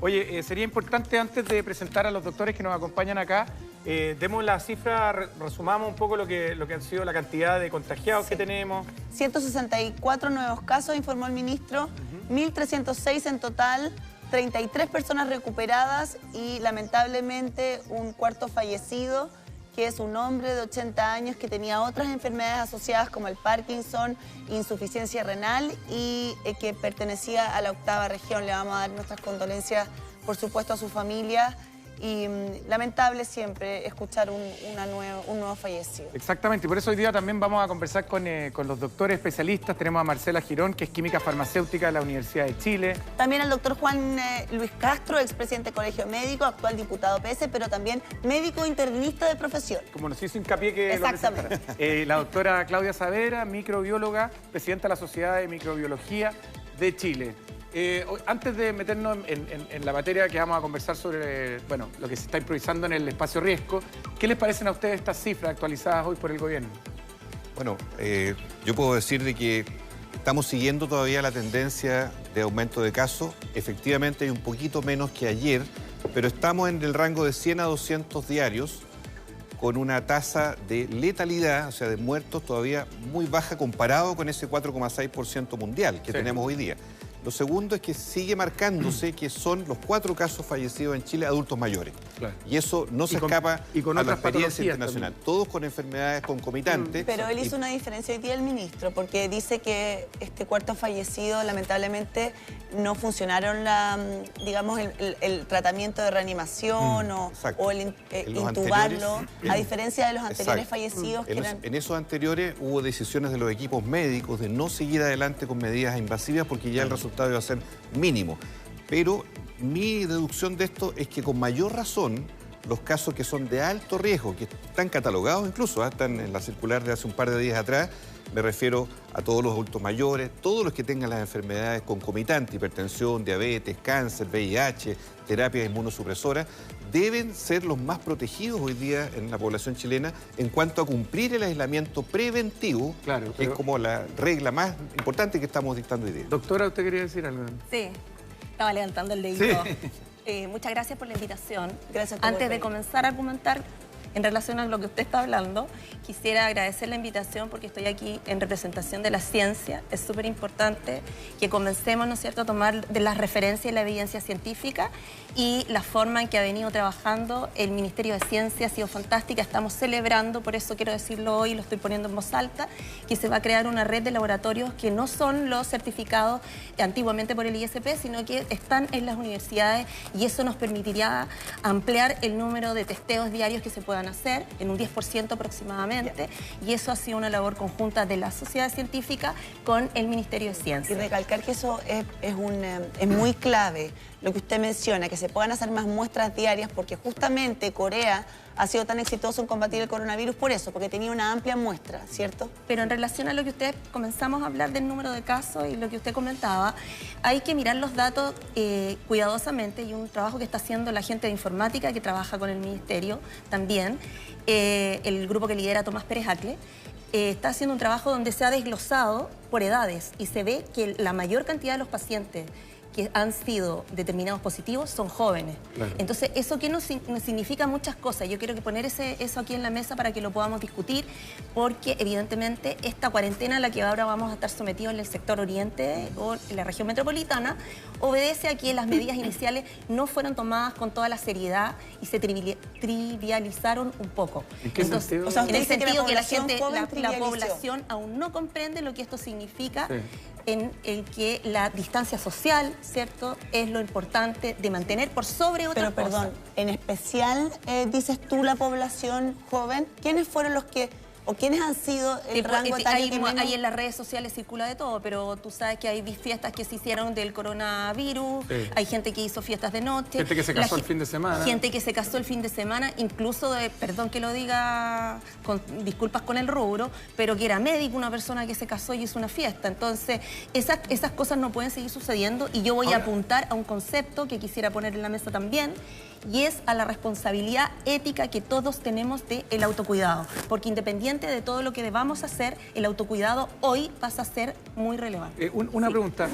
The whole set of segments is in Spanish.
Oye, sería importante antes de presentar a los doctores que nos acompañan acá, demos la cifra, resumamos un poco lo que ha sido la cantidad de contagiados que tenemos. 164 nuevos casos, informó el ministro, 1.306 en total, 33 personas recuperadas y lamentablemente un cuarto fallecido, que es un hombre de 80 años que tenía otras enfermedades asociadas como el Parkinson, insuficiencia renal y que pertenecía a la 8ª región. Le vamos a dar nuestras condolencias, por supuesto, a su familia. Y lamentable siempre escuchar un nuevo fallecido. Exactamente, y por eso hoy día también vamos a conversar con los doctores especialistas. Tenemos a Marcela Girón, que es química farmacéutica de la Universidad de Chile. También al doctor Juan Luis Castro, expresidente del Colegio Médico, actual diputado PS, pero también médico internista de profesión. Como nos hizo hincapié que lo presentara. La doctora Claudia Saavedra, microbióloga, presidenta de la Sociedad de Microbiología de Chile. Antes de meternos en la materia que vamos a conversar sobre lo que se está improvisando en el espacio riesgo, ¿qué les parecen a ustedes estas cifras actualizadas hoy por el gobierno? Bueno, yo puedo decir de que estamos siguiendo todavía la tendencia de aumento de casos. Efectivamente hay un poquito menos que ayer, pero estamos en el rango de 100 a 200 diarios, con una tasa de letalidad, o sea, de muertos todavía muy baja comparado con ese 4,6% mundial que tenemos hoy día. Lo segundo es que sigue marcándose que son los 4 casos fallecidos en Chile adultos mayores. Claro. Y eso no se escapa a la experiencia internacional. También. Todos con enfermedades concomitantes. Pero él hizo una diferencia hoy día, el ministro, porque dice que este cuarto fallecido, lamentablemente, no funcionaron el tratamiento de reanimación o el intubarlo, a diferencia de los anteriores fallecidos. En esos anteriores hubo decisiones de los equipos médicos de no seguir adelante con medidas invasivas porque ya el resultado iba a ser mínimo. Pero mi deducción de esto es que con mayor razón los casos que son de alto riesgo, que están catalogados incluso, están en la circular de hace un par de días atrás, me refiero a todos los adultos mayores, todos los que tengan las enfermedades concomitantes, hipertensión, diabetes, cáncer, VIH, terapias inmunosupresoras, deben ser los más protegidos hoy día en la población chilena en cuanto a cumplir el aislamiento preventivo, que es como la regla más importante que estamos dictando hoy día. Doctora, ¿usted quería decir algo? Sí, estaba levantando el dedito. Sí. Muchas gracias por la invitación. Gracias. Antes de comenzar a argumentar en relación a lo que usted está hablando, quisiera agradecer la invitación porque estoy aquí en representación de la ciencia. Es súper importante que comencemos, ¿no es cierto?, a tomar de las referencias y la evidencia científica y la forma en que ha venido trabajando el Ministerio de Ciencia ha sido fantástica. Estamos celebrando, por eso quiero decirlo hoy, lo estoy poniendo en voz alta, que se va a crear una red de laboratorios que no son los certificados antiguamente por el ISP, sino que están en las universidades y eso nos permitiría ampliar el número de testeos diarios que se puedan hacer en un 10% aproximadamente, y eso ha sido una labor conjunta de la sociedad científica con el Ministerio de Ciencia. Y recalcar que eso es muy clave, lo que usted menciona, que se puedan hacer más muestras diarias, porque justamente Corea ha sido tan exitoso en combatir el coronavirus por eso, porque tenía una amplia muestra, ¿cierto? Pero en relación a lo que usted comenzamos a hablar del número de casos y lo que usted comentaba, hay que mirar los datos cuidadosamente, y un trabajo que está haciendo la gente de informática que trabaja con el Ministerio también, el grupo que lidera Tomás Pérez Acle, está haciendo un trabajo donde se ha desglosado por edades y se ve que la mayor cantidad de los pacientes que han sido determinados positivos son jóvenes. Claro. Entonces, eso que nos significa muchas cosas. Yo quiero que poner eso aquí en la mesa para que lo podamos discutir, porque evidentemente esta cuarentena a la que ahora vamos a estar sometidos en el sector oriente o en la región metropolitana obedece a que las medidas iniciales no fueron tomadas con toda la seriedad y se trivializaron un poco. ¿En qué sentido? O sea, en el sentido que la población población aún no comprende lo que esto significa. Sí. En el que la distancia social, ¿cierto?, es lo importante de mantener por sobre otras cosas. Pero perdón, en especial, dices tú, la población joven, ¿quiénes fueron los que, o quiénes han sido el rango etario que menos? Ahí en las redes sociales circula de todo, pero tú sabes que hay fiestas que se hicieron del coronavirus, hay gente que hizo fiestas de noche. Gente que se casó el fin de semana. Gente que se casó el fin de semana, incluso, perdón que lo diga, con disculpas con el rubro, pero que era médico, una persona que se casó y hizo una fiesta. Entonces, esas cosas no pueden seguir sucediendo, y yo voy a apuntar a un concepto que quisiera poner en la mesa también, y es a la responsabilidad ética que todos tenemos del autocuidado, porque independiente de todo lo que debamos hacer, el autocuidado hoy pasa a ser muy relevante. Una pregunta.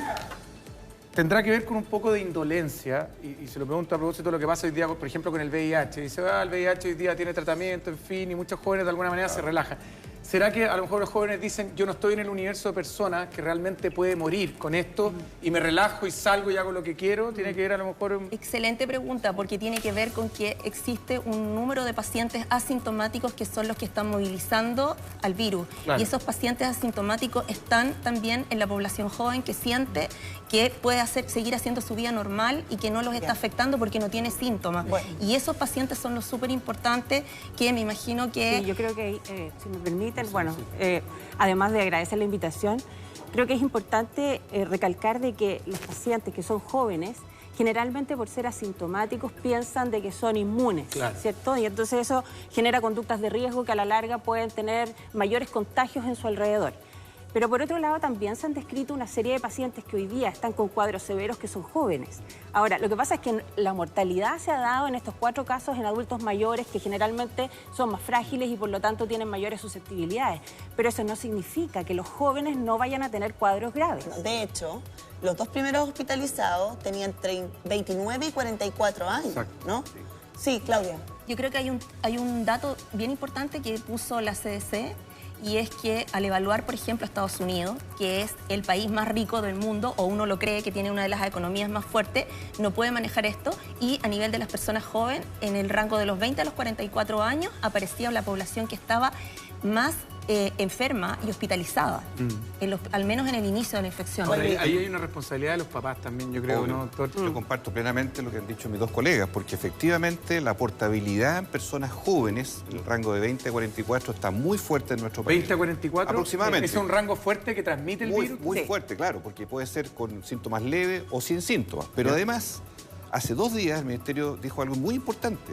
tendrá que ver con un poco de indolencia, y se lo pregunto a propósito de lo que pasa hoy día, por ejemplo, con el VIH. Dice, el VIH hoy día tiene tratamiento, en fin, y muchos jóvenes de alguna manera se relajan. ¿Será que a lo mejor los jóvenes dicen, yo no estoy en el universo de personas que realmente puede morir con esto y me relajo y salgo y hago lo que quiero? ¿Tiene que ver a lo mejor...? Excelente pregunta, porque tiene que ver con que existe un número de pacientes asintomáticos que son los que están movilizando al virus. Claro. Y esos pacientes asintomáticos están también en la población joven que siente que puede seguir haciendo su vida normal y que no los está afectando porque no tiene síntomas. Bueno. Y esos pacientes son los súper importantes que me imagino que... Sí, yo creo que, si me permiten, bueno, además de agradecer la invitación, creo que es importante recalcar de que los pacientes que son jóvenes, generalmente por ser asintomáticos piensan de que son inmunes, claro, ¿cierto? Y entonces eso genera conductas de riesgo que a la larga pueden tener mayores contagios en su alrededor. Pero por otro lado también se han descrito una serie de pacientes que hoy día están con cuadros severos que son jóvenes. Ahora, lo que pasa es que la mortalidad se ha dado en estos 4 casos en adultos mayores que generalmente son más frágiles y por lo tanto tienen mayores susceptibilidades. Pero eso no significa que los jóvenes no vayan a tener cuadros graves. De hecho, los 2 primeros hospitalizados tenían 29 y 44 años, exacto, ¿no? Sí, Claudia. Yo creo que hay un dato bien importante que puso la CDC, y es que al evaluar, por ejemplo, a Estados Unidos, que es el país más rico del mundo, o uno lo cree que tiene una de las economías más fuertes, no puede manejar esto, y a nivel de las personas jóvenes, en el rango de los 20 a los 44 años, aparecía la población que estaba más enferma y hospitalizada, al menos en el inicio de la infección. Ahora, ahí hay una responsabilidad de los papás también, yo creo, ¿no, doctor? Yo comparto plenamente lo que han dicho mis 2 colegas, porque efectivamente la portabilidad en personas jóvenes, el rango de 20 a 44, está muy fuerte en nuestro país. 20 a 44, aproximadamente. ¿es un rango fuerte que transmite el virus? Muy Sí. fuerte, claro, porque puede ser con síntomas leves o sin síntomas. Pero además, hace 2 días el Ministerio dijo algo muy importante,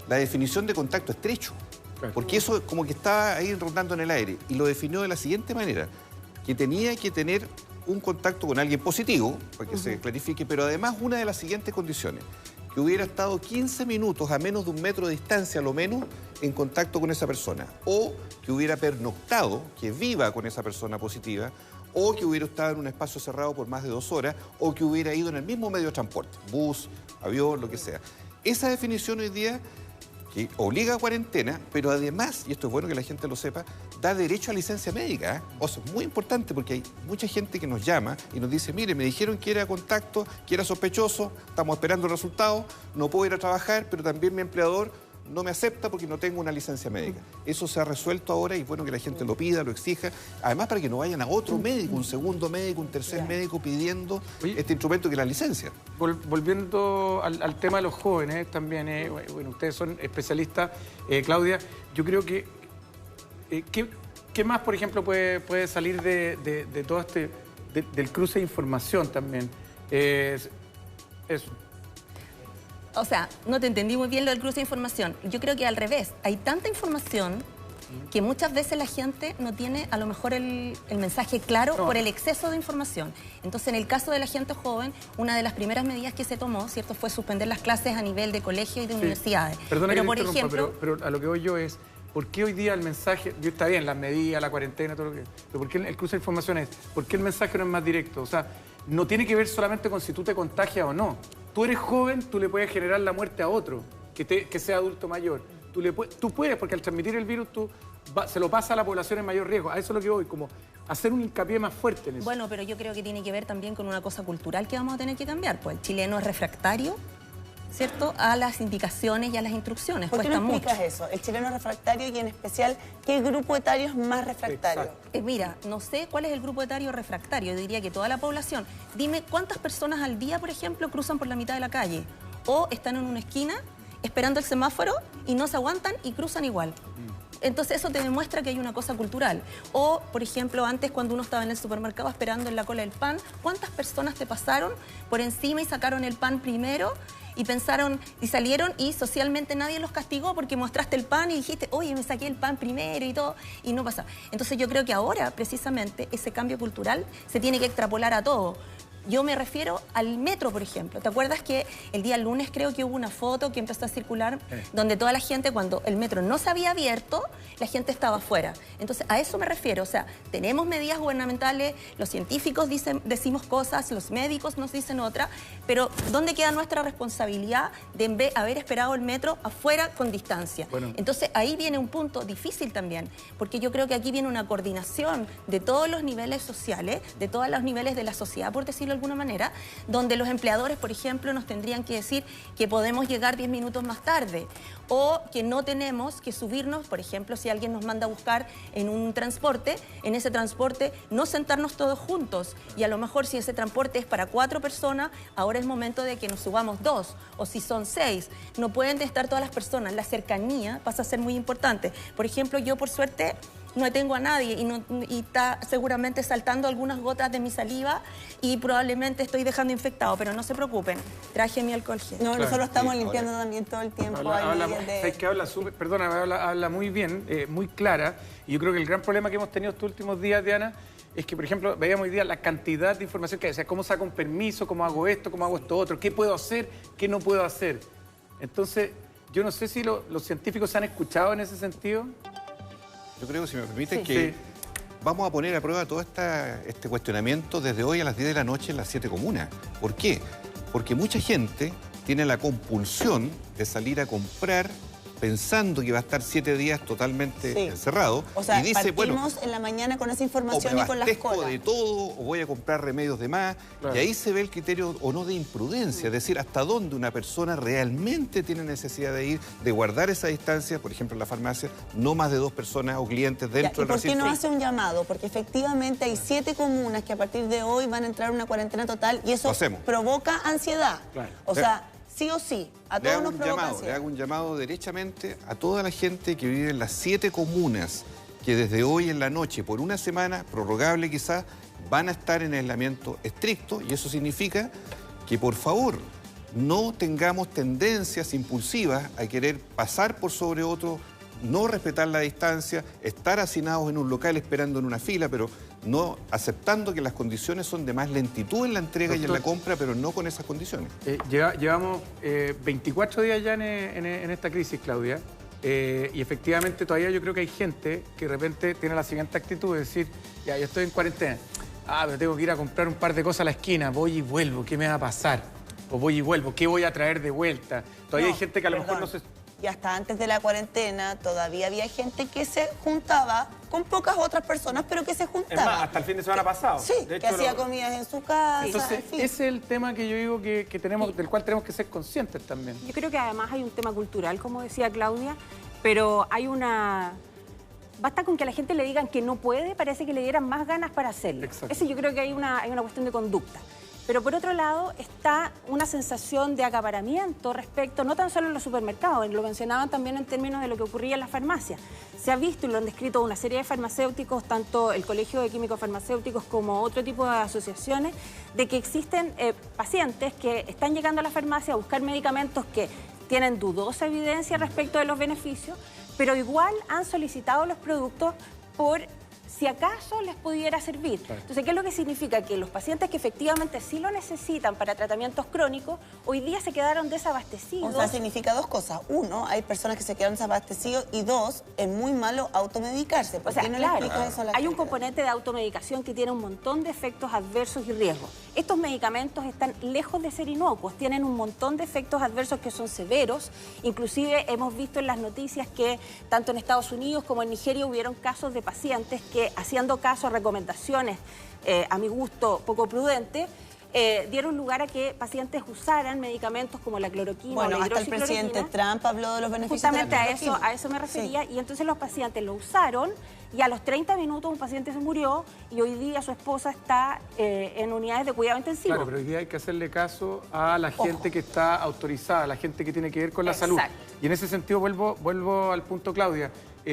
la definición de contacto estrecho. Claro. Porque eso como que estaba ahí rondando en el aire y lo definió de la siguiente manera, que tenía que tener un contacto con alguien positivo, para que se clarifique, pero además una de las siguientes condiciones, que hubiera estado 15 minutos a menos de 1 metro de distancia, a lo menos, en contacto con esa persona, o que hubiera pernoctado, que viva con esa persona positiva, o que hubiera estado en un espacio cerrado por más de 2 horas, o que hubiera ido en el mismo medio de transporte, bus, avión, lo que sea. Esa definición hoy día, que obliga a cuarentena, pero además, y esto es bueno que la gente lo sepa, da derecho a licencia médica, ¿eh? O sea, es muy importante porque hay mucha gente que nos llama y nos dice, mire, me dijeron que era contacto, que era sospechoso, estamos esperando el resultado, no puedo ir a trabajar, pero también mi empleador no me acepta porque no tengo una licencia médica. Eso se ha resuelto ahora y es bueno que la gente lo pida, lo exija, además para que no vayan a otro médico, un segundo médico, un tercer médico pidiendo este instrumento que es la licencia. Volviendo al tema de los jóvenes también, bueno, ustedes son especialistas, Claudia, yo creo que, ¿qué más, por ejemplo, puede salir de todo del cruce de información también? Eso. O sea, no te entendí muy bien lo del cruce de información. Yo creo que al revés, hay tanta información que muchas veces la gente no tiene a lo mejor el mensaje claro por el exceso de información. Entonces, en el caso de la gente joven, una de las primeras medidas que se tomó, ¿cierto?, fue suspender las clases a nivel de colegio y de universidades. Perdona pero, que por te interrumpa, ejemplo, pero a lo que voy yo es, ¿por qué hoy día el mensaje, está bien, las medidas, la cuarentena, todo lo que... Pero ¿por qué el cruce de información es? ¿Por qué el mensaje no es más directo? O sea, no tiene que ver solamente con si tú te contagias o no. Tú eres joven, tú le puedes generar la muerte a otro, que sea adulto mayor. Tú puedes, porque al transmitir el virus se lo pasa a la población en mayor riesgo. A eso es lo que voy, como hacer un hincapié más fuerte en eso. bueno, pero yo creo que tiene que ver también con una cosa cultural que vamos a tener que cambiar. Pues el chileno es refractario, ¿cierto?, a las indicaciones y a las instrucciones. ¿Por qué Cuesta no explicas mucho. eso? El chileno es refractario y en especial, ¿qué grupo etario es más refractario? Exacto. Mira, no sé cuál es el grupo etario refractario, yo diría que toda la población. Dime cuántas personas al día, por ejemplo, cruzan por la mitad de la calle o están en una esquina esperando el semáforo y no se aguantan y cruzan igual. Entonces eso te demuestra que hay una cosa cultural. O, por ejemplo, antes cuando uno estaba en el supermercado esperando en la cola del pan, ¿cuántas personas te pasaron por encima y sacaron el pan primero? Y pensaron, y salieron y socialmente nadie los castigó porque mostraste el pan y dijiste, oye, me saqué el pan primero y todo, y no pasa. Entonces yo creo que ahora, precisamente, ese cambio cultural se tiene que extrapolar a todo. Yo me refiero al metro, por ejemplo. ¿Te acuerdas que el día lunes creo que hubo una foto que empezó a circular donde toda la gente, cuando el metro no se había abierto, la gente estaba afuera? Entonces, a eso me refiero. O sea, tenemos medidas gubernamentales, los científicos decimos cosas, los médicos nos dicen otra, pero ¿dónde queda nuestra responsabilidad de haber esperado el metro afuera con distancia? Bueno. Entonces, ahí viene un punto difícil también, porque yo creo que aquí viene una coordinación de todos los niveles sociales, de todos los niveles de la sociedad, por decirlo de alguna manera, donde los empleadores, por ejemplo, nos tendrían que decir que podemos llegar 10 minutos más tarde o que no tenemos que subirnos, por ejemplo, si alguien nos manda a buscar en un transporte, en ese transporte no sentarnos todos juntos y a lo mejor si ese transporte es para 4 personas, ahora es momento de que nos subamos 2 o si son 6. No pueden estar todas las personas, la cercanía pasa a ser muy importante. Por ejemplo, yo por suerte no tengo a nadie y está seguramente saltando algunas gotas de mi saliva y probablemente estoy dejando infectado, pero no se preocupen, traje mi alcohol gel. No, nosotros estamos limpiando también todo el tiempo. Es que habla súper, perdona, habla muy bien, muy clara, y yo creo que el gran problema que hemos tenido estos últimos días, Diana, es que, por ejemplo, veíamos hoy día la cantidad de información que hay, o sea, cómo saco un permiso, cómo hago esto otro, qué puedo hacer, qué no puedo hacer. Entonces, yo no sé si los científicos se han escuchado en ese sentido. Yo creo, si me permite, que vamos a poner a prueba todo este cuestionamiento desde hoy a las 10 de la noche en las 7 comunas. ¿Por qué? Porque mucha gente tiene la compulsión de salir a comprar pensando que va a estar 7 días totalmente encerrado. O sea, y dice, partimos en la mañana con esa información y con las colas. de todo, o voy a comprar remedios de más. Claro. Y ahí se ve el criterio o no de imprudencia, es decir, hasta dónde una persona realmente tiene necesidad de ir, de guardar esa distancia, por ejemplo, en la farmacia, no más de 2 personas o clientes dentro del recinto. ¿Y por qué no hace un llamado? Porque efectivamente hay 7 comunas que a partir de hoy van a entrar en una cuarentena total y eso provoca ansiedad. Claro. O sea, sí o sí, a todos nos provoca ansiedad. Le hago un llamado derechamente a toda la gente que vive en las 7 comunas que desde hoy en la noche, por una semana, prorrogable quizás, van a estar en aislamiento estricto y eso significa que, por favor, no tengamos tendencias impulsivas a querer pasar por sobre otro, no respetar la distancia, estar hacinados en un local esperando en una fila, pero no aceptando que las condiciones son de más lentitud en la entrega y en la compra, pero no con esas condiciones. Llevamos 24 días ya en esta crisis, Claudia, y efectivamente todavía yo creo que hay gente que de repente tiene la siguiente actitud de decir, ya, yo estoy en cuarentena, pero tengo que ir a comprar un par de cosas a la esquina, voy y vuelvo, ¿qué me va a pasar? O voy y vuelvo, ¿qué voy a traer de vuelta? Todavía hay gente que a lo mejor no se... Y hasta antes de la cuarentena todavía había gente que se juntaba con pocas otras personas, pero que se juntaba. Es más, hasta el fin de semana pasado. Sí, de hecho, que hacía comidas en su casa. Entonces, ese es el tema que yo digo que tenemos, del cual tenemos que ser conscientes también. Yo creo que además hay un tema cultural, como decía Claudia, pero hay una... Basta con que a la gente le digan que no puede, parece que le dieran más ganas para hacerlo. Exacto. Eso yo creo que hay una cuestión de conducta. Pero por otro lado está una sensación de acaparamiento respecto, no tan solo en los supermercados, lo mencionaban también en términos de lo que ocurría en las farmacias. Se ha visto y lo han descrito una serie de farmacéuticos, tanto el Colegio de Químicos Farmacéuticos como otro tipo de asociaciones, de que existen pacientes que están llegando a la farmacia a buscar medicamentos que tienen dudosa evidencia respecto de los beneficios, pero igual han solicitado los productos por si acaso les pudiera servir. Claro. Entonces, ¿qué es lo que significa? Que los pacientes que efectivamente sí lo necesitan para tratamientos crónicos, hoy día se quedaron desabastecidos. O sea, significa 2 cosas. 1, hay personas que se quedaron desabastecidos y 2, es muy malo automedicarse. ¿Por qué no le explicas eso a la gente? Hay un componente de automedicación que tiene un montón de efectos adversos y riesgos. Estos medicamentos están lejos de ser inocuos, tienen un montón de efectos adversos que son severos. Inclusive hemos visto en las noticias que tanto en Estados Unidos como en Nigeria hubieron casos de pacientes que, haciendo caso a recomendaciones, a mi gusto, poco prudentes, dieron lugar a que pacientes usaran medicamentos como la cloroquina o la hidroxicloroquina. Hasta el presidente Trump habló de los beneficios de la cloroquina. Justamente a eso me refería, y entonces los pacientes lo usaron y a los 30 minutos un paciente se murió y hoy día su esposa está en unidades de cuidado intensivo. Claro, pero hoy día hay que hacerle caso a la gente que está autorizada, a la gente que tiene que ver con la salud. Y en ese sentido vuelvo al punto, Claudia.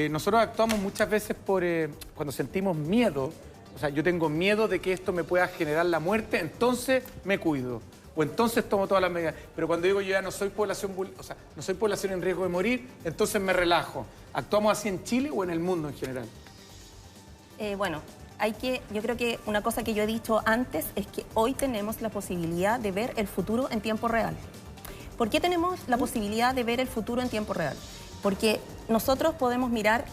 Nosotros actuamos muchas veces cuando sentimos miedo. O sea, yo tengo miedo de que esto me pueda generar la muerte, entonces me cuido. O entonces tomo todas las medidas. Pero cuando digo yo ya no soy población, no soy población en riesgo de morir, entonces me relajo. ¿Actuamos así en Chile o en el mundo en general? Bueno, yo creo que una cosa que yo he dicho antes es que hoy tenemos la posibilidad de ver el futuro en tiempo real. ¿Por qué tenemos la posibilidad de ver el futuro en tiempo real? Porque nosotros podemos mirar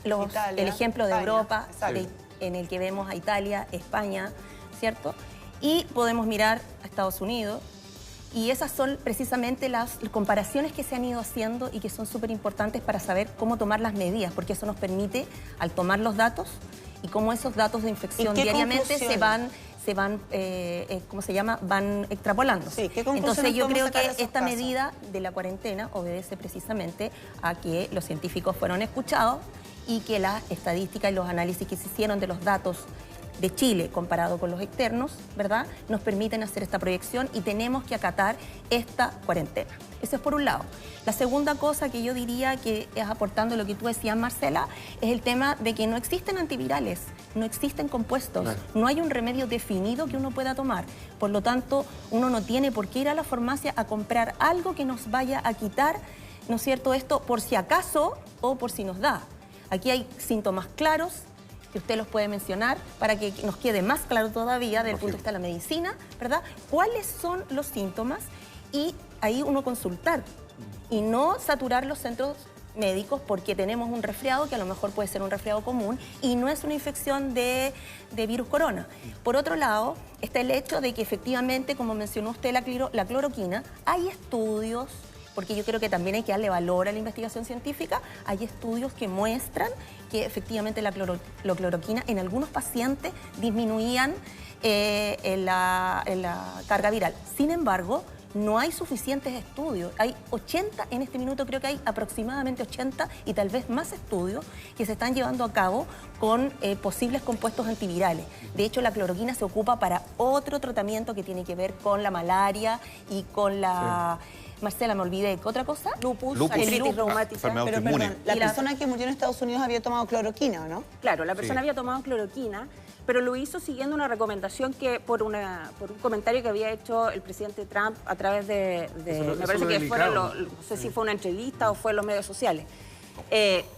Italia, el ejemplo de España, Europa, exacto. en el que vemos a Italia, España, ¿cierto? Y podemos mirar a Estados Unidos. Y esas son precisamente las comparaciones que se han ido haciendo y que son súper importantes para saber cómo tomar las medidas, porque eso nos permite, al tomar los datos y cómo esos datos de infección diariamente se van ¿cómo se llama? Van extrapolando. Sí, ¿qué conclusiones Entonces yo podemos creo sacar de que esos esta casos? medida de la cuarentena obedece precisamente a que los científicos fueron escuchados y que las estadísticas y los análisis que se hicieron de los datos de Chile comparado con los externos, ¿verdad?, nos permiten hacer esta proyección y tenemos que acatar esta cuarentena. Eso es por un lado. La segunda cosa que yo diría que es aportando lo que tú decías, Marcela, es el tema de que no existen antivirales, no existen compuestos, no hay un remedio definido que uno pueda tomar. Por lo tanto, uno no tiene por qué ir a la farmacia a comprar algo que nos vaya a quitar, ¿no es cierto?, esto por si acaso o por si nos da. Aquí hay síntomas claros que usted los puede mencionar para que nos quede más claro todavía desde el punto de vista de la medicina, ¿verdad? ¿Cuáles son los síntomas? Y ahí uno consultar y no saturar los centros médicos porque tenemos un resfriado que a lo mejor puede ser un resfriado común y no es una infección de virus corona. Por otro lado, está el hecho de que efectivamente, como mencionó usted, la cloroquina, hay estudios, porque yo creo que también hay que darle valor a la investigación científica, hay estudios que muestran que efectivamente la cloroquina en algunos pacientes disminuían la carga viral. Sin embargo, no hay suficientes estudios. Hay 80, en este minuto creo que hay aproximadamente 80 y tal vez más estudios que se están llevando a cabo con posibles compuestos antivirales. De hecho, la cloroquina se ocupa para otro tratamiento que tiene que ver con la malaria y con la... Marcela, me olvidé. ¿Qué otra cosa? Lupus, artritis reumática. enfermedad Pero autoinmune. perdón, la persona que murió en Estados Unidos había tomado cloroquina, ¿no? Claro, la persona había tomado cloroquina, pero lo hizo siguiendo una recomendación que por un comentario que había hecho el presidente Trump a través de me parece que fueron no sé si fue una entrevista o fue en los medios sociales.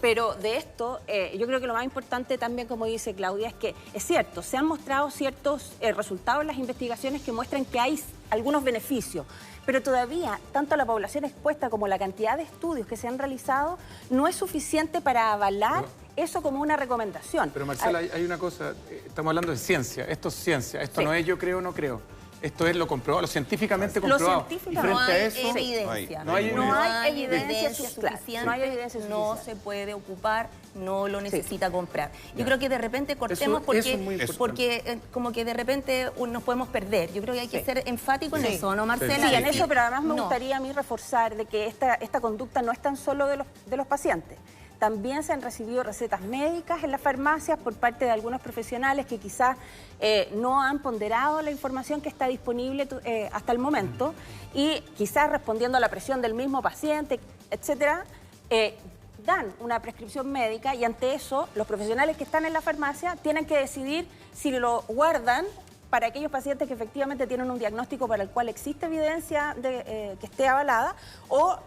Pero de esto, yo creo que lo más importante también, como dice Claudia, es que es cierto, se han mostrado ciertos resultados en las investigaciones que muestran que hay algunos beneficios, pero todavía, tanto la población expuesta como la cantidad de estudios que se han realizado, no es suficiente para avalar eso como una recomendación. Pero Marcela, hay una cosa, estamos hablando de ciencia, esto es ciencia, esto no es yo creo o no creo. Esto es lo comprobado, lo científicamente comprobado. Y frente no hay a eso, evidencia. no hay evidencia suficiente. suficiente. No hay evidencia No suficiente. se puede ocupar, no lo necesita comprar. Yo creo que de repente cortemos Eso es muy porque como que de repente nos podemos perder. Yo creo que hay que ser enfático en eso, ¿no, Marcela? Sí, en eso, pero además me No. gustaría a mí reforzar de que esta conducta no es tan solo de los pacientes. También se han recibido recetas médicas en las farmacias por parte de algunos profesionales que quizás no han ponderado la información que está disponible hasta el momento y quizás respondiendo a la presión del mismo paciente, etcétera, dan una prescripción médica y ante eso los profesionales que están en la farmacia tienen que decidir si lo guardan para aquellos pacientes que efectivamente tienen un diagnóstico para el cual existe evidencia que esté avalada o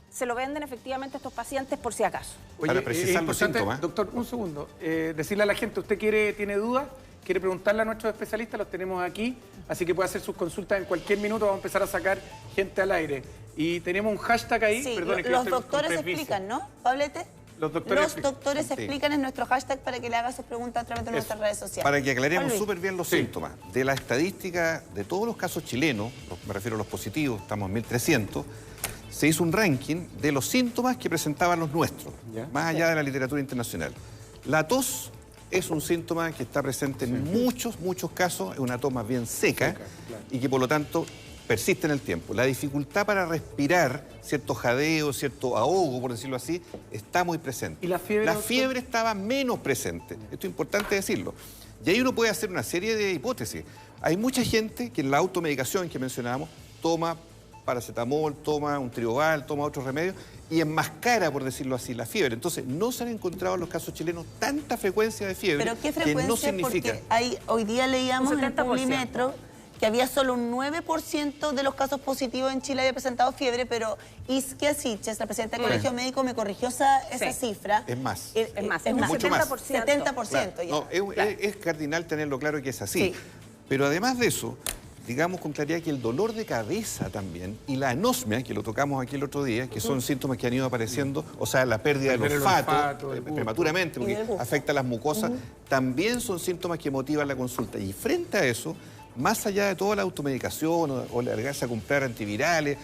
se lo venden efectivamente a estos pacientes por si acaso. Oye, Para precisar los importante, síntomas. Doctor, un segundo. Decirle a la gente, ¿usted tiene dudas? ¿Quiere preguntarle a nuestros especialistas? Los tenemos aquí, así que puede hacer sus consultas en cualquier minuto. Vamos a empezar a sacar gente al aire. Y tenemos un hashtag ahí. Sí, perdone, que los yo estoy doctores con presbicia. explican, ¿no, Pablete? Los doctores Los explican en nuestro hashtag para que le haga sus preguntas a través de nuestras redes sociales. Para que aclaremos Juan Luis. súper bien los síntomas. De la estadística de todos los casos chilenos, me refiero a los positivos, estamos en 1.300, se hizo un ranking de los síntomas que presentaban los nuestros, más allá de la literatura internacional. La tos es un síntoma que está presente en muchos casos, es una tos más bien seca y que por lo tanto persiste en el tiempo. La dificultad para respirar, cierto jadeo, cierto ahogo, por decirlo así, está muy presente. ¿Y la fiebre, La doctor? fiebre estaba menos presente. Esto es importante decirlo. Y ahí uno puede hacer una serie de hipótesis. Hay mucha gente que en la automedicación que mencionábamos toma paracetamol, toma un trioval, toma otros remedios y enmascara, por decirlo así, la fiebre. Entonces, no se han encontrado en los casos chilenos tanta frecuencia de fiebre. ¿Pero qué que frecuencia? no significa. Porque hoy día leíamos Un en el 70%. Publimetro que había solo un 9% de los casos positivos en Chile había presentado fiebre, pero Isquia Siches, la presidenta del Colegio Médico, me corrigió esa cifra. Es más. Es mucho más. 70%. Claro. No, es cardinal tenerlo claro que es así. Sí. Pero además de eso, digamos con claridad que el dolor de cabeza también y la anosmia, que lo tocamos aquí el otro día, que son síntomas que han ido apareciendo, o sea, la pérdida del olfato prematuramente, porque afecta a las mucosas, también son síntomas que motivan la consulta. Y frente a eso, más allá de toda la automedicación o largarse a comprar antivirales,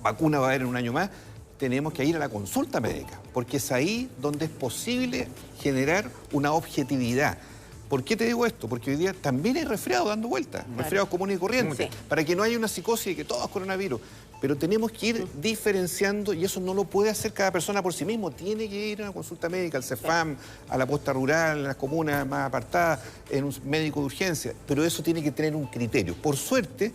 vacuna va a haber en un año más, tenemos que ir a la consulta médica, porque es ahí donde es posible generar una objetividad. ¿Por qué te digo esto? Porque hoy día también hay resfriados dando vueltas, resfriados comunes y corrientes, para que no haya una psicosis de que todo es coronavirus. Pero tenemos que ir diferenciando y eso no lo puede hacer cada persona por sí mismo. Tiene que ir a una consulta médica, al CEFAM, a la posta rural, a las comunas más apartadas, en un médico de urgencia. Pero eso tiene que tener un criterio. Por suerte,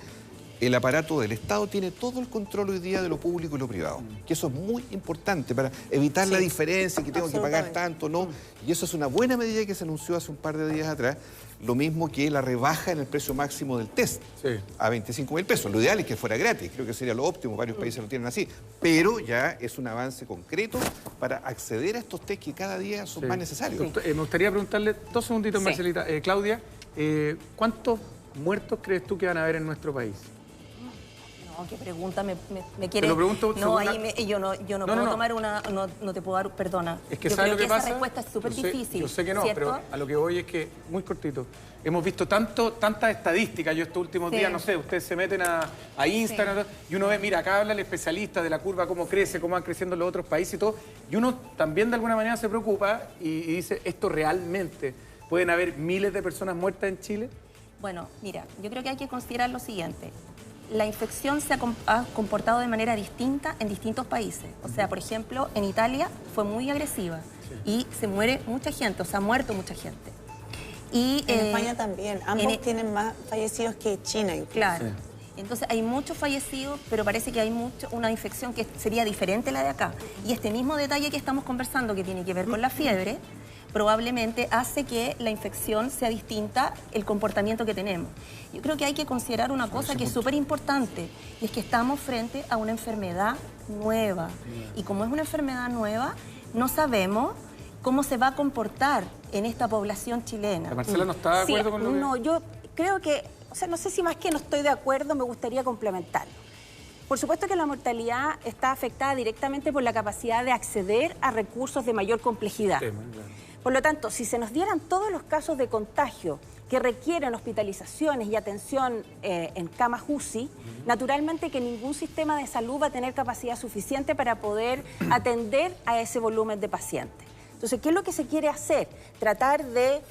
el aparato del Estado tiene todo el control hoy día de lo público y lo privado. Que eso es muy importante para evitar la diferencia, que tengo que pagar tanto, no. Y eso es una buena medida que se anunció hace un par de días atrás. Lo mismo que la rebaja en el precio máximo del test a 25.000 pesos. Lo ideal es que fuera gratis, creo que sería lo óptimo, varios países lo tienen así. Pero ya es un avance concreto para acceder a estos test que cada día son más necesarios. Me gustaría preguntarle 2 segunditos, Marcelita. Claudia, ¿cuántos muertos crees tú que van a haber en nuestro país? No, qué pregunta me quiere... Te lo pregunto no, ahí yo no puedo tomar una... No te puedo dar... Perdona. Es que yo ¿sabes creo lo que que pasa? Esa respuesta es súper difícil. Yo sé que no, ¿cierto? pero a lo que voy es que, muy cortito, hemos visto tantas estadísticas. Yo estos últimos días, no sé, ustedes se meten a Instagram y uno ve, mira, acá habla el especialista de la curva, cómo crece, cómo van creciendo los otros países y todo. Y uno también de alguna manera se preocupa y dice, ¿esto realmente pueden haber miles de personas muertas en Chile? Bueno, mira, yo creo que hay que considerar lo siguiente. La infección se ha comportado de manera distinta en distintos países. O sea, por ejemplo, en Italia fue muy agresiva y se muere mucha gente, o sea, ha muerto mucha gente. Y, en España también. Ambos tienen más fallecidos que China incluso. Claro. Entonces hay muchos fallecidos, pero parece que hay una infección que sería diferente a la de acá. Y este mismo detalle que estamos conversando, que tiene que ver con la fiebre, probablemente hace que la infección sea distinta el comportamiento que tenemos. Yo creo que hay que considerar una cosa que es súper importante, y es que estamos frente a una enfermedad nueva. Y como es una enfermedad nueva, no sabemos cómo se va a comportar en esta población chilena. ¿La Marcela no está de acuerdo con lo que...? No, yo creo que, o sea, no sé si más que no estoy de acuerdo, me gustaría complementarlo. Por supuesto que la mortalidad está afectada directamente por la capacidad de acceder a recursos de mayor complejidad. Por lo tanto, si se nos dieran todos los casos de contagio que requieren hospitalizaciones y atención en camas UCI, naturalmente que ningún sistema de salud va a tener capacidad suficiente para poder atender a ese volumen de pacientes. Entonces, ¿qué es lo que se quiere hacer? Tratar de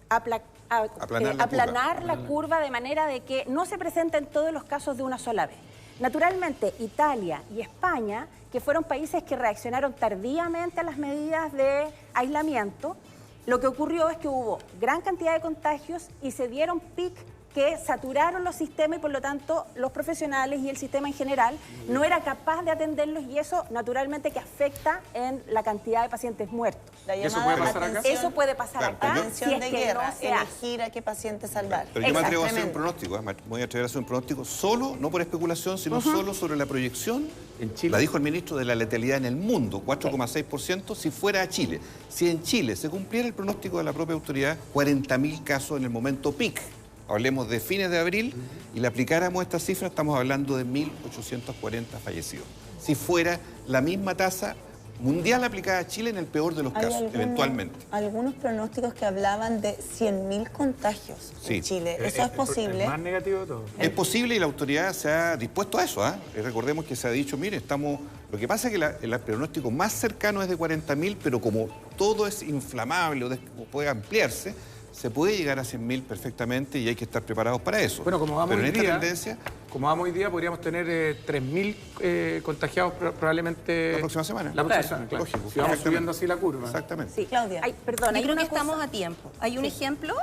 aplanar la curva de manera de que no se presenten todos los casos de una sola vez. Naturalmente, Italia y España, que fueron países que reaccionaron tardíamente a las medidas de aislamiento, lo que ocurrió es que hubo gran cantidad de contagios y se dieron pic que saturaron los sistemas y por lo tanto los profesionales y el sistema en general no era capaz de atenderlos y eso naturalmente que afecta en la cantidad de pacientes muertos. ¿Eso puede pasar acá? Eso puede pasar acá. Atención de guerra, elegir a qué paciente salvar. Pero yo me atrevo a hacer un pronóstico, me voy a atrever a hacer un pronóstico solo, no por especulación, sino solo sobre la proyección, en Chile, la dijo el ministro, de la letalidad en el mundo, 4,6% si fuera a Chile. Si en Chile se cumpliera el pronóstico de la propia autoridad, 40.000 casos en el momento peak. Hablemos de fines de abril y le aplicáramos esta cifra, estamos hablando de 1.840 fallecidos. Si fuera la misma tasa mundial aplicada a Chile en el peor de los casos, eventualmente. Algunos pronósticos que hablaban de 100.000 contagios en Chile. ¿Eso es posible? Es más negativo de todo. Es posible y la autoridad se ha dispuesto a eso. Recordemos que se ha dicho, mire, estamos... Lo que pasa es que el pronóstico más cercano es de 40.000, pero como todo es inflamable o puede ampliarse, se puede llegar a 100.000 perfectamente y hay que estar preparados para eso. Bueno, como vamos pero hoy en día, esta tendencia... Como vamos hoy día, podríamos tener 3.000 contagiados probablemente... La próxima semana. La próxima semana, claro. Lógico. Si vamos subiendo así la curva. Exactamente. Sí. Claudia. Perdón, yo creo que estamos a tiempo. Hay un ejemplo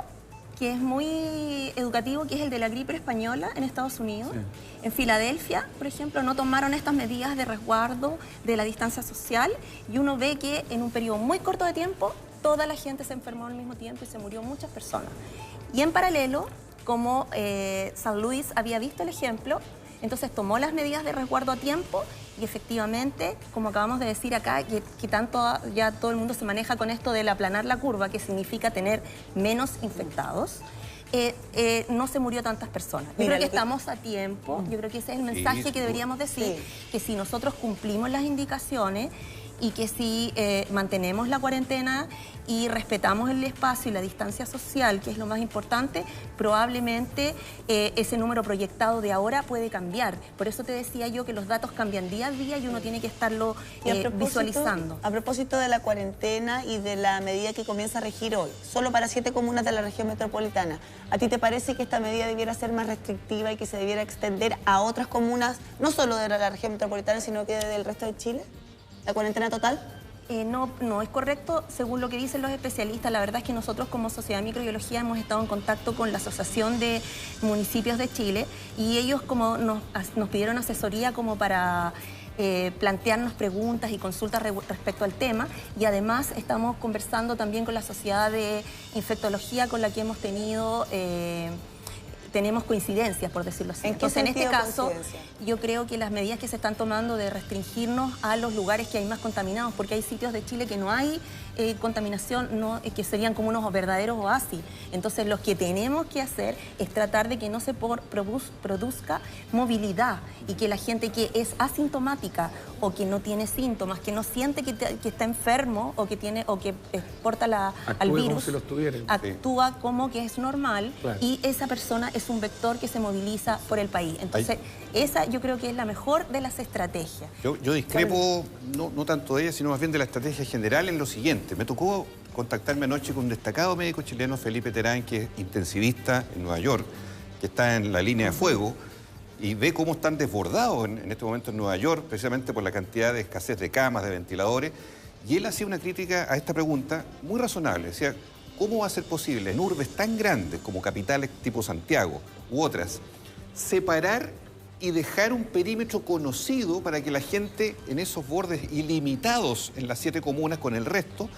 que es muy educativo, que es el de la gripe española en Estados Unidos. En Filadelfia, por ejemplo, no tomaron estas medidas de resguardo de la distancia social y uno ve que en un periodo muy corto de tiempo toda la gente se enfermó al mismo tiempo y se murió muchas personas. Y en paralelo, como San Luis había visto el ejemplo, entonces tomó las medidas de resguardo a tiempo y efectivamente, como acabamos de decir acá, que tanto ya todo el mundo se maneja con esto del aplanar la curva, que significa tener menos infectados, no se murió tantas personas. Yo creo que estamos a tiempo, yo creo que ese es el mensaje que deberíamos decir, que si nosotros cumplimos las indicaciones y que si mantenemos la cuarentena y respetamos el espacio y la distancia social, que es lo más importante, probablemente ese número proyectado de ahora puede cambiar. Por eso te decía yo que los datos cambian día a día y uno tiene que estarlo visualizando. A propósito de la cuarentena y de la medida que comienza a regir hoy, solo para 7 comunas de la región metropolitana, ¿a ti te parece que esta medida debiera ser más restrictiva y que se debiera extender a otras comunas, no solo de la región metropolitana, sino que del resto de Chile? ¿La cuarentena total? No es correcto, según lo que dicen los especialistas. La verdad es que nosotros como Sociedad de Microbiología hemos estado en contacto con la Asociación de Municipios de Chile y ellos como nos pidieron asesoría como para plantearnos preguntas y consultas respecto al tema, y además estamos conversando también con la Sociedad de Infectología con la que hemos tenido... tenemos coincidencias, por decirlo así. Entonces, en este caso, yo creo que las medidas que se están tomando de restringirnos a los lugares que hay más contaminados, porque hay sitios de Chile que no hay contaminación, que serían como unos verdaderos oasis. Entonces, lo que tenemos que hacer es tratar de que no se produzca movilidad y que la gente que es asintomática o que no tiene síntomas, que no siente que está enfermo o que porta al virus, como si los tuviera. Actúa como que es normal, claro. Y esa persona es un vector que se moviliza por el país. Entonces, esa yo creo que es la mejor de las estrategias. Yo discrepo no tanto de ella, sino más bien de la estrategia general en lo siguiente. Me tocó contactarme anoche con un destacado médico chileno, Felipe Terán, que es intensivista en Nueva York, que está en la línea de fuego, y ve cómo están desbordados en este momento en Nueva York, precisamente por la cantidad de escasez de camas, de ventiladores, y él hacía una crítica a esta pregunta muy razonable. Decía, ¿cómo va a ser posible en urbes tan grandes como capitales tipo Santiago u otras, separar y dejar un perímetro conocido para que la gente en esos bordes ilimitados en las 7 comunas con el resto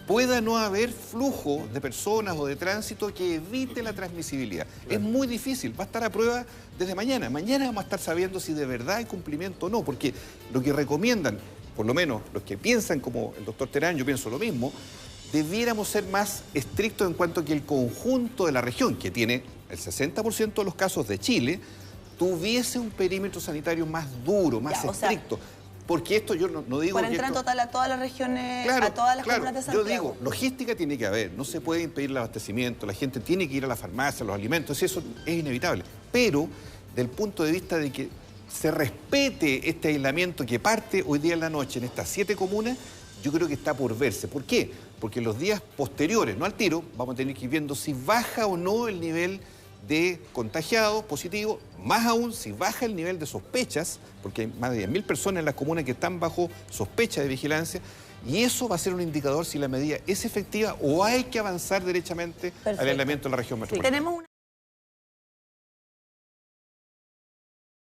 pueda no haber flujo de personas o de tránsito que evite la transmisibilidad? Claro. Es muy difícil, va a estar a prueba desde mañana. Mañana vamos a estar sabiendo si de verdad hay cumplimiento o no, porque lo que recomiendan, por lo menos los que piensan como el doctor Terán, yo pienso lo mismo, debiéramos ser más estrictos en cuanto a que el conjunto de la región, que tiene el 60% de los casos de Chile, tuviese un perímetro sanitario más duro, más estricto. Porque esto yo no digo... Cuarentena total a todas las regiones, claro, a todas las comunas de Santiago. Yo digo, logística tiene que haber, no se puede impedir el abastecimiento, la gente tiene que ir a la farmacia, los alimentos, eso es inevitable. Pero, del punto de vista de que se respete este aislamiento que parte hoy día en la noche en estas 7 comunas, yo creo que está por verse. ¿Por qué? Porque en los días posteriores, no al tiro, vamos a tener que ir viendo si baja o no el nivel de contagiados positivos, más aún si baja el nivel de sospechas, porque hay más de 10.000 personas en las comunas que están bajo sospecha de vigilancia, y eso va a ser un indicador si la medida es efectiva o hay que avanzar derechamente al aislamiento de la región metropolitana. Tenemos una...